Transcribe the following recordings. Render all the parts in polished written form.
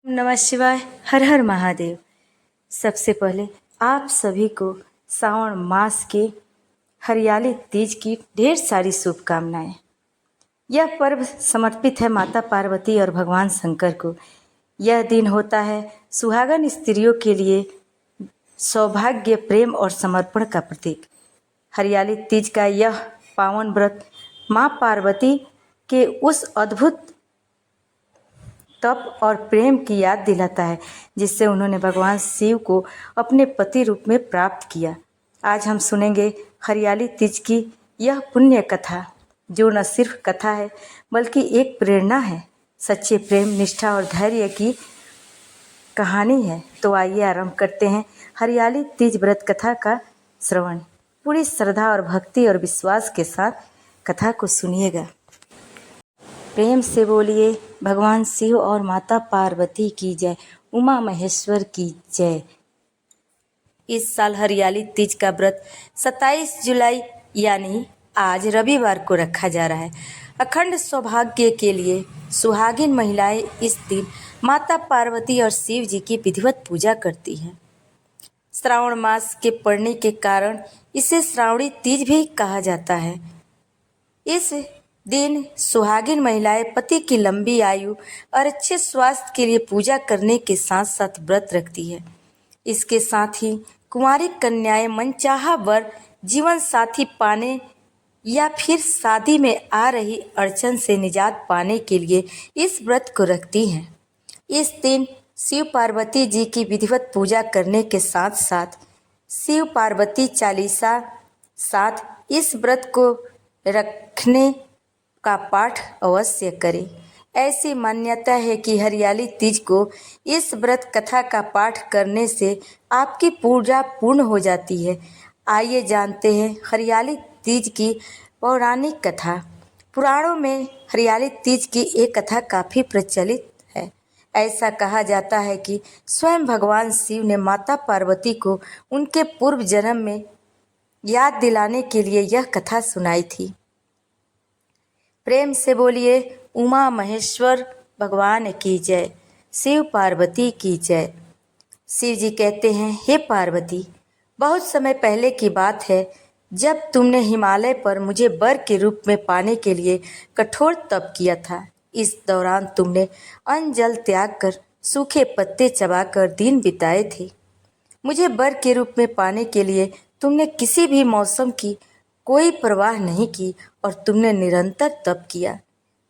नमः शिवाय। हर हर महादेव। सबसे पहले आप सभी को श्रावण मास के हरियाली तीज की ढेर सारी शुभकामनाएं। यह पर्व समर्पित है माता पार्वती और भगवान शंकर को। यह दिन होता है सुहागन स्त्रियों के लिए सौभाग्य, प्रेम और समर्पण का प्रतीक। हरियाली तीज का यह पावन व्रत माँ पार्वती के उस अद्भुत तप और प्रेम की याद दिलाता है जिससे उन्होंने भगवान शिव को अपने पति रूप में प्राप्त किया। आज हम सुनेंगे हरियाली तीज की यह पुण्य कथा, जो न सिर्फ कथा है बल्कि एक प्रेरणा है। सच्चे प्रेम, निष्ठा और धैर्य की कहानी है। तो आइए आरंभ करते हैं हरियाली तीज व्रत कथा का श्रवण। पूरी श्रद्धा और भक्ति और विश्वास के साथ कथा को सुनिएगा। प्रेम से बोलिए भगवान शिव और माता पार्वती की जय, उमा महेश्वर की जय। इस साल हरियाली तीज का व्रत 27 जुलाई यानी आज रविवार को रखा जा रहा है। अखंड सौभाग्य के लिए सुहागिन महिलाएं इस दिन माता पार्वती और शिव जी की विधिवत पूजा करती हैं। श्रावण मास के पड़ने के कारण इसे श्रावणी तीज भी कहा जाता है। इस दिन सुहागिन महिलाएं पति की लंबी आयु और अच्छे स्वास्थ्य के लिए पूजा करने के साथ साथ व्रत रखती है। इसके साथ ही कुंवारी कन्याएं मनचाहा वर, जीवन साथी पाने या फिर शादी में आ रही अड़चन से निजात पाने के लिए इस व्रत को रखती हैं। इस दिन शिव पार्वती जी की विधिवत पूजा करने के साथ साथ शिव पार्वती चालीसा साथ इस व्रत को रखने का पाठ अवश्य करें। ऐसी मान्यता है कि हरियाली तीज को इस व्रत कथा का पाठ करने से आपकी पूजा पूर्ण हो जाती है। आइए जानते हैं हरियाली तीज की पौराणिक कथा। पुराणों में हरियाली तीज की एक कथा काफ़ी प्रचलित है। ऐसा कहा जाता है कि स्वयं भगवान शिव ने माता पार्वती को उनके पूर्व जन्म में याद दिलाने के लिए यह कथा सुनाई थी। प्रेम से बोलिए उमा महेश्वर भगवान की जय, शिव पार्वती की जय। शिव जी कहते हैं, हे पार्वती, बहुत समय पहले की बात है जब तुमने हिमालय पर मुझे वर के रूप में पाने के लिए कठोर तप किया था। इस दौरान तुमने अन्न जल त्याग कर सूखे पत्ते चबाकर दिन बिताए थे। मुझे वर के रूप में पाने के लिए तुमने किसी भी मौसम की कोई परवाह नहीं की और तुमने निरंतर तप किया।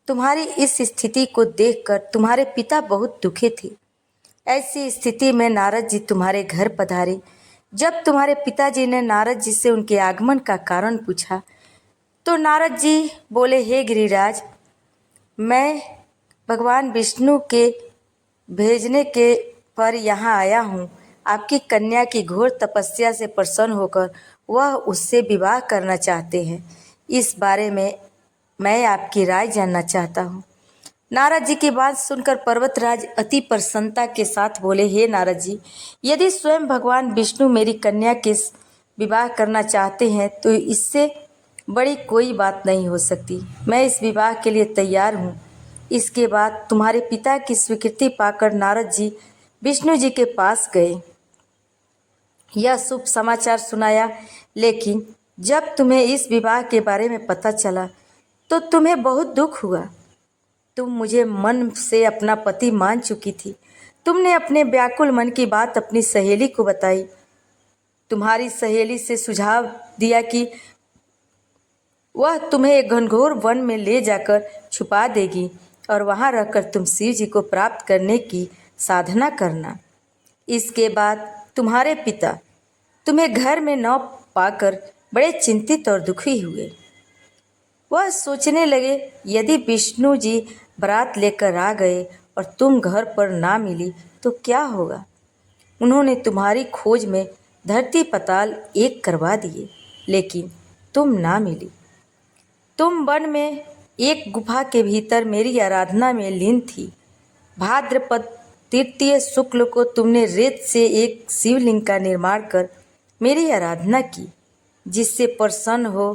तुम्हारी इस स्थिति को देखकर तुम्हारे पिता बहुत दुखी थे। ऐसी स्थिति में नारद जी तुम्हारे घर पधारे। जब तुम्हारे पिताजी ने नारद जी से उनके आगमन का कारण पूछा तो नारद जी बोले, हे गिरिराज, मैं भगवान विष्णु के भेजने के पर यहाँ आया हूँ। आपकी कन्या की घोर तपस्या से प्रसन्न होकर वह उससे विवाह करना चाहते हैं। इस बारे में मैं आपकी राय जानना चाहता हूँ। नारद जी की बात सुनकर पर्वतराज अति प्रसन्नता के साथ बोले, हे नारद जी, यदि स्वयं भगवान विष्णु मेरी कन्या के विवाह करना चाहते हैं तो इससे बड़ी कोई बात नहीं हो सकती। मैं इस विवाह के लिए तैयार हूँ। इसके बाद तुम्हारे पिता की स्वीकृति पाकर नारद जी विष्णु जी के पास गए। यह शुभ समाचार सुनाया, लेकिन जब तुम्हें इस विवाह के बारे में पता चला तो तुम्हें बहुत दुख हुआ। तुम मुझे मन से अपना पति मान चुकी थी। तुमने अपने व्याकुल मन की बात अपनी सहेली को बताई। तुम्हारी सहेली से सुझाव दिया कि वह तुम्हें एक घनघोर वन में ले जाकर छुपा देगी और वहां रहकर तुम शिव जी को प्राप्त करने की साधना करना। इसके बाद तुम्हारे पिता तुम्हें घर में न पाकर बड़े चिंतित और दुखी हुए। वह सोचने लगे, यदि विष्णु जी बारात लेकर आ गए और तुम घर पर ना मिली तो क्या होगा। उन्होंने तुम्हारी खोज में धरती पताल एक करवा दिए, लेकिन तुम ना मिली। तुम वन में एक गुफा के भीतर मेरी आराधना में लीन थी। भाद्रपद तृतीय शुक्ल को तुमने रेत से एक शिवलिंग का निर्माण कर मेरी आराधना की, जिससे प्रसन्न हो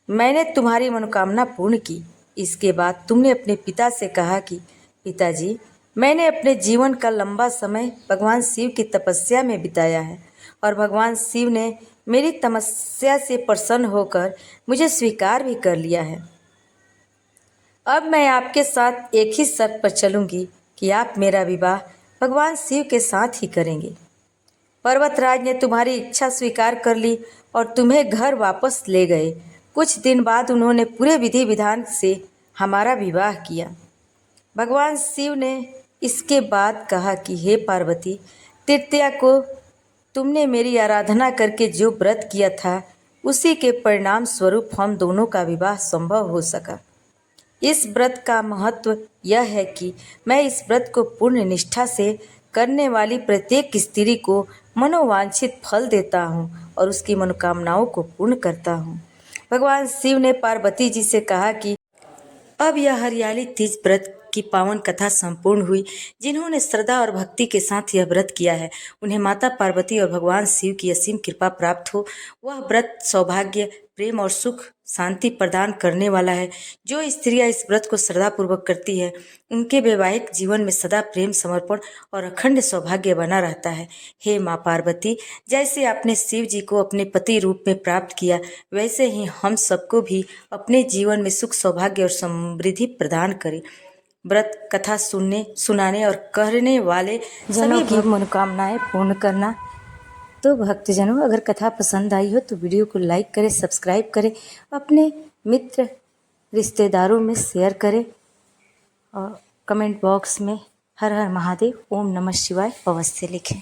मैंने तुम्हारी मनोकामना पूर्ण की। इसके बाद तुमने अपने पिता से कहा कि पिताजी, मैंने अपने जीवन का लंबा समय भगवान शिव की तपस्या में बिताया है और भगवान शिव ने मेरी तपस्या से प्रसन्न होकर मुझे स्वीकार भी कर लिया है। अब मैं आपके साथ एक ही शर्त पर चलूंगी कि आप मेरा विवाह भगवान शिव के साथ ही करेंगे। पर्वतराज ने तुम्हारी इच्छा स्वीकार कर ली और तुम्हें घर वापस ले गए। कुछ दिन बाद उन्होंने पूरे विधि विधान से हमारा विवाह किया। भगवान शिव ने इसके बाद कहा कि हे पार्वती, तृतीया को तुमने मेरी आराधना करके जो व्रत किया था उसी के परिणाम स्वरूप हम दोनों का विवाह संभव हो सका। इस व्रत का महत्व यह है कि मैं इस व्रत को पूर्ण निष्ठा से करने वाली प्रत्येक स्त्री को मनोवांछित फल देता हूँ और उसकी मनोकामनाओं को पूर्ण करता हूँ। भगवान शिव ने पार्वती जी से कहा कि अब यह हरियाली तीज व्रत की पावन कथा संपूर्ण हुई। जिन्होंने श्रद्धा और भक्ति के साथ यह व्रत किया है उन्हें माता पार्वती और भगवान शिव की असीम कृपा प्राप्त हो। वह व्रत सौभाग्य, प्रेम और सुख शांति प्रदान करने वाला है। जो स्त्रियां इस व्रत को श्रद्धापूर्वक करती है उनके वैवाहिक जीवन में सदा प्रेम, समर्पण और अखंड सौभाग्य बना रहता है। हे माँ पार्वती, जैसे आपने शिव जी को अपने पति रूप में प्राप्त किया वैसे ही हम सबको भी अपने जीवन में सुख, सौभाग्य और समृद्धि प्रदान करें। व्रत कथा सुनाने और कहने वाले जनों की मनोकामनाएं पूर्ण करना। तो भक्तजनों, अगर कथा पसंद आई हो तो वीडियो को लाइक करें, सब्सक्राइब करें, अपने मित्र रिश्तेदारों में शेयर करें और कमेंट बॉक्स में हर हर महादेव, ओम नमः शिवाय अवश्य लिखें।